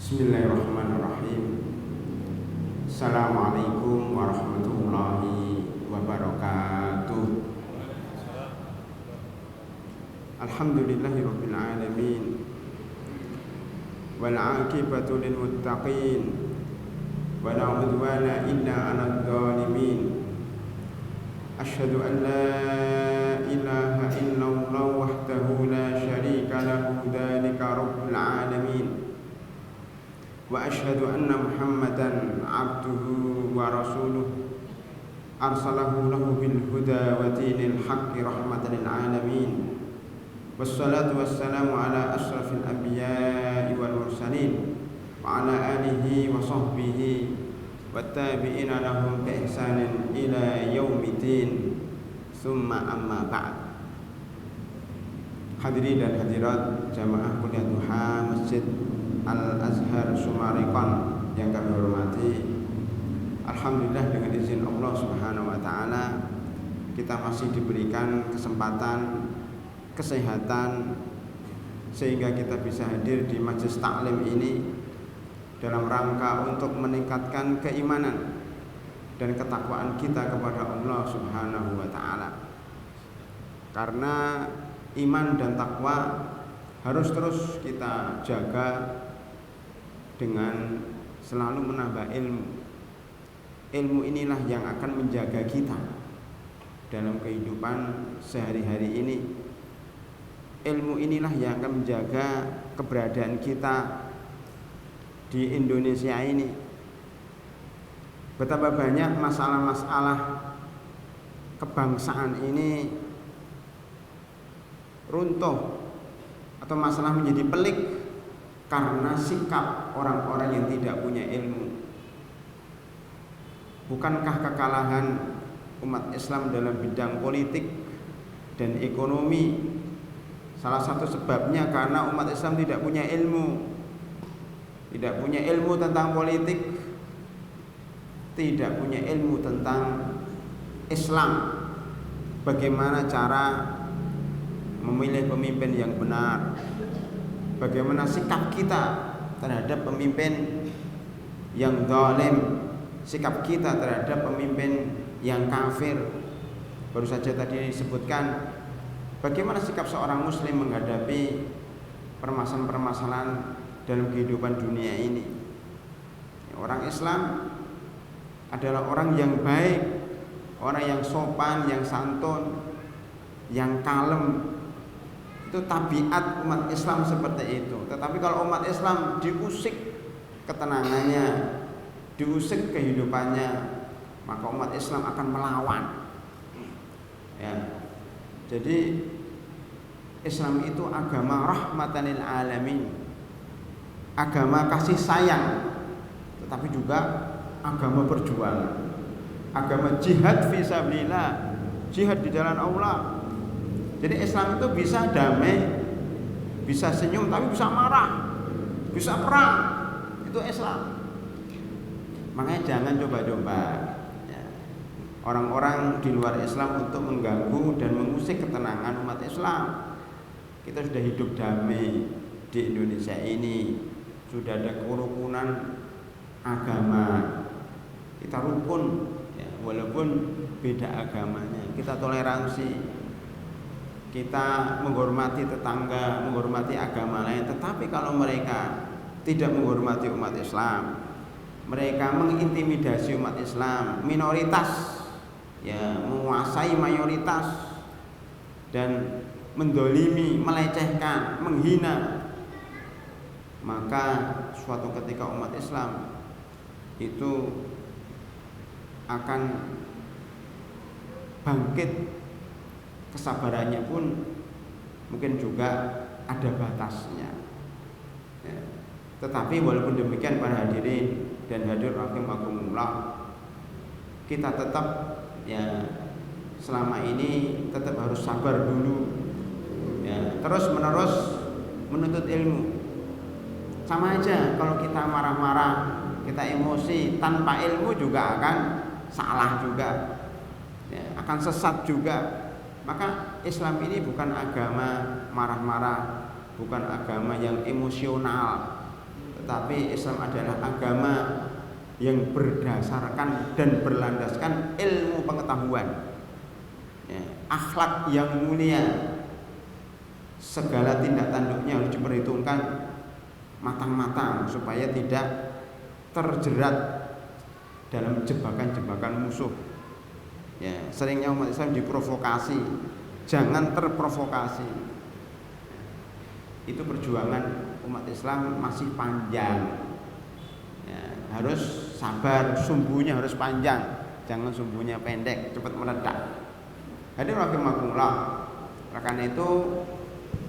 Bismillahirrahmanirrahim. Assalamualaikum warahmatullahi wabarakatuh. Alhamdulillahirabbil alamin. Wal 'aqibatu lil muttaqin. Wa la 'udwana illa 'alal zalimin. Asyhadu an la ilaha illallah wahdahu la syarika lahu dzalika rabbul alamin. Wa asyhadu anna Muhammadan 'abduhu wa rasuluh arsalahu lahu bil huda wa dinil haqqi rahmatan lil alamin. Wassalatu wassalamu ala asyrafil anbiya'i wal mursalin wa ala alihi wa sahbihi wattabi'ina lahum bi ihsanin ila yaumiddin. Tsumma amma ba'd. Hadirin dan hadirat jamaah kuliah duha Masjid Al-Azhar Sumarekon yang kami hormati, alhamdulillah dengan izin Allah Subhanahu wa taala kita masih diberikan kesempatan, kesehatan, sehingga kita bisa hadir di majelis taklim ini dalam rangka untuk meningkatkan keimanan dan ketakwaan kita kepada Allah Subhanahu wa taala. Karena iman dan takwa harus terus kita jaga dengan selalu menambah ilmu. Ilmu inilah yang akan menjaga kita dalam kehidupan sehari-hari ini. Ilmu inilah yang akan menjaga keberadaan kita di Indonesia ini. Betapa banyak masalah-masalah kebangsaan ini runtuh atau masalah menjadi pelik karena sikap orang-orang yang tidak punya ilmu. Bukankah kekalahan umat Islam dalam bidang politik dan ekonomi salah satu sebabnya karena umat Islam tidak punya ilmu? Tidak punya ilmu tentang politik, tidak punya ilmu tentang Islam, bagaimana cara memilih pemimpin yang benar, bagaimana sikap kita terhadap pemimpin yang zalim, sikap kita terhadap pemimpin yang kafir. Baru saja tadi disebutkan bagaimana sikap seorang muslim menghadapi permasalahan-permasalahan dalam kehidupan dunia ini. Orang Islam adalah orang yang baik, orang yang sopan, yang santun, yang kalem. Itu tabiat umat Islam seperti itu. Tetapi kalau umat Islam diusik ketenangannya, diusik kehidupannya, maka umat Islam akan melawan. Ya. Jadi Islam itu agama rahmatan lil alamin, agama kasih sayang, tetapi juga agama perjuangan, agama jihad fisabilillah, jihad di jalan Allah. Jadi Islam itu bisa damai, bisa senyum, tapi bisa marah, bisa perang. Itu Islam. Makanya jangan coba-coba ya, orang-orang di luar Islam untuk mengganggu dan mengusik ketenangan umat Islam. Kita sudah hidup damai di Indonesia ini, sudah ada kerukunan agama. Kita rukun ya, walaupun beda agamanya, kita toleransi, kita menghormati tetangga, menghormati agama lain. Tetapi kalau mereka tidak menghormati umat Islam, mereka mengintimidasi umat Islam, minoritas ya menguasai mayoritas dan mendolimi, melecehkan, menghina, maka suatu ketika umat Islam itu akan bangkit. Kesabarannya pun mungkin juga ada batasnya ya. Tetapi walaupun demikian para hadirin dan hadir rahimakumullah, kita tetap ya selama ini tetap harus sabar dulu ya, terus menerus menuntut ilmu. Sama aja kalau kita marah-marah, kita emosi tanpa ilmu juga akan salah juga ya, akan sesat juga. Maka Islam ini bukan agama marah-marah, bukan agama yang emosional, tetapi Islam adalah agama yang berdasarkan dan berlandaskan ilmu pengetahuan, ya, akhlak yang mulia. Segala tindak tanduknya harus diperhitungkan matang-matang supaya tidak terjerat dalam jebakan-jebakan musuh. Ya, seringnya umat Islam diprovokasi, jangan terprovokasi. Itu perjuangan umat Islam masih panjang. Ya, harus sabar, sumbunya harus panjang, jangan sumbunya pendek, cepat meledak. Hadirin rahimakumullah. Karena itu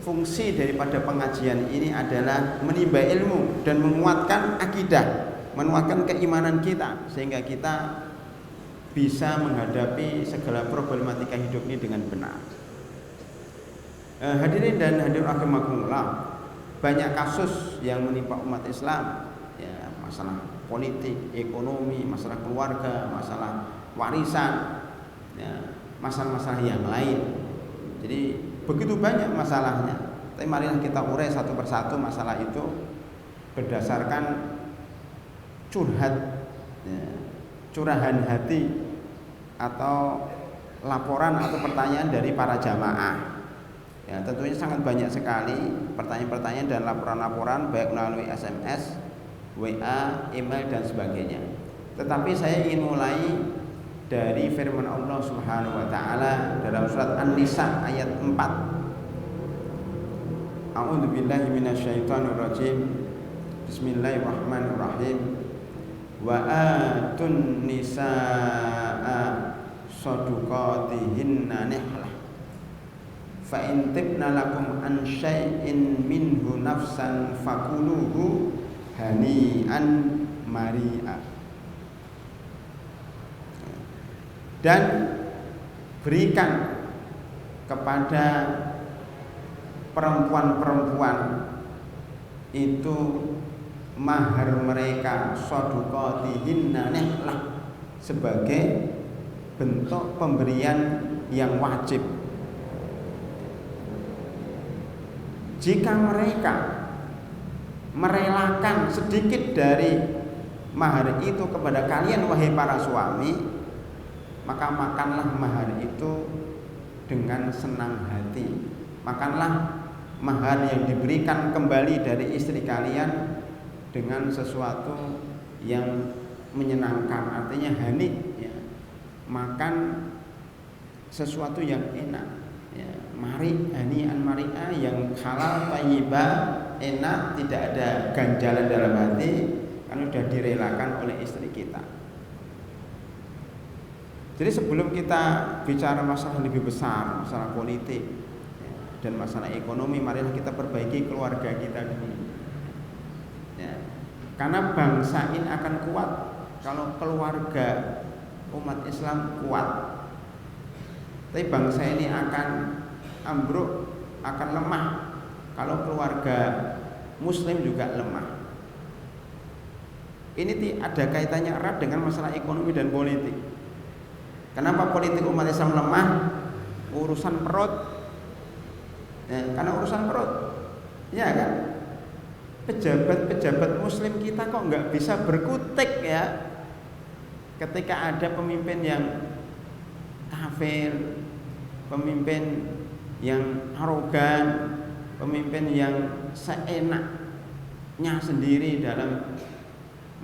fungsi daripada pengajian ini adalah menimba ilmu dan menguatkan akidah, menguatkan keimanan kita sehingga kita bisa menghadapi segala problematika hidup ini dengan benar. Hadirin dan hadirin rahimakumullah, banyak kasus yang menimpa umat Islam, ya, masalah politik, ekonomi, masalah keluarga, masalah warisan, ya, masalah-masalah yang lain. Jadi begitu banyak masalahnya. Tapi marilah kita urai satu persatu masalah itu berdasarkan curhat, ya, curahan hati atau laporan atau pertanyaan dari para jamaah. Ya, tentunya sangat banyak sekali pertanyaan-pertanyaan dan laporan-laporan baik melalui SMS, WA, email dan sebagainya. Tetapi saya ingin mulai dari firman Allah Subhanahu wa taala dalam surat An-Nisa ayat 4. A'udzubillahi minasyaitonirrajim. Bismillahirrahmanirrahim. Wa atun nisaa shaduqatihinna nihlah. Fa in tibna lakum an syai'in minhu nafsan fakuluhu hani'an mari'a. Dan berikan kepada perempuan-perempuan itu mahar mereka shaduqatihinna nihlah sebagai bentuk pemberian yang wajib. Jika mereka merelakan sedikit dari mahar itu kepada kalian wahai para suami, maka makanlah mahar itu dengan senang hati. Makanlah mahar yang diberikan kembali dari istri kalian dengan sesuatu yang menyenangkan, artinya hani, ya. Makan sesuatu yang enak, ya. Mari hani'an mari'a, yang halal, thayyibah, enak, tidak ada ganjalan dalam hati, kan sudah direlakan oleh istri kita. Jadi sebelum kita bicara masalah lebih besar, masalah politik, ya, dan masalah ekonomi, marilah kita perbaiki keluarga kita dulu. Ya. Karena bangsa ini akan kuat kalau keluarga umat Islam kuat. Tapi bangsa ini akan ambruk, akan lemah kalau keluarga Muslim juga lemah. Ini ada kaitannya erat dengan masalah ekonomi dan politik. Kenapa politik umat Islam lemah? Urusan perut, ya, karena urusan perut, ya kan? Pejabat-pejabat Muslim kita kok nggak bisa berkutik, ya? Ketika ada pemimpin yang kafir, pemimpin yang arogan, pemimpin yang seenaknya sendiri dalam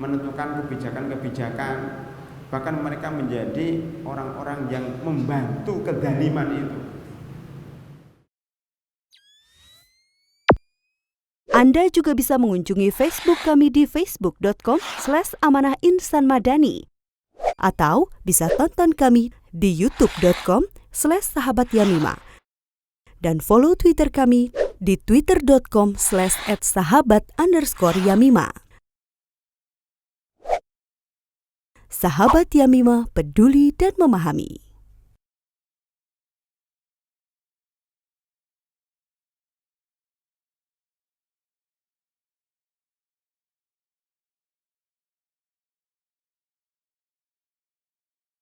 menentukan kebijakan-kebijakan. Bahkan mereka menjadi orang-orang yang membantu kezaliman itu. Anda juga bisa mengunjungi Facebook kami di facebook.com/amanahinsanmadani atau bisa tonton kami di youtube.com/sahabatyamima dan follow Twitter kami di twitter.com/@sahabat_yamima. Sahabat Yamima peduli dan memahami.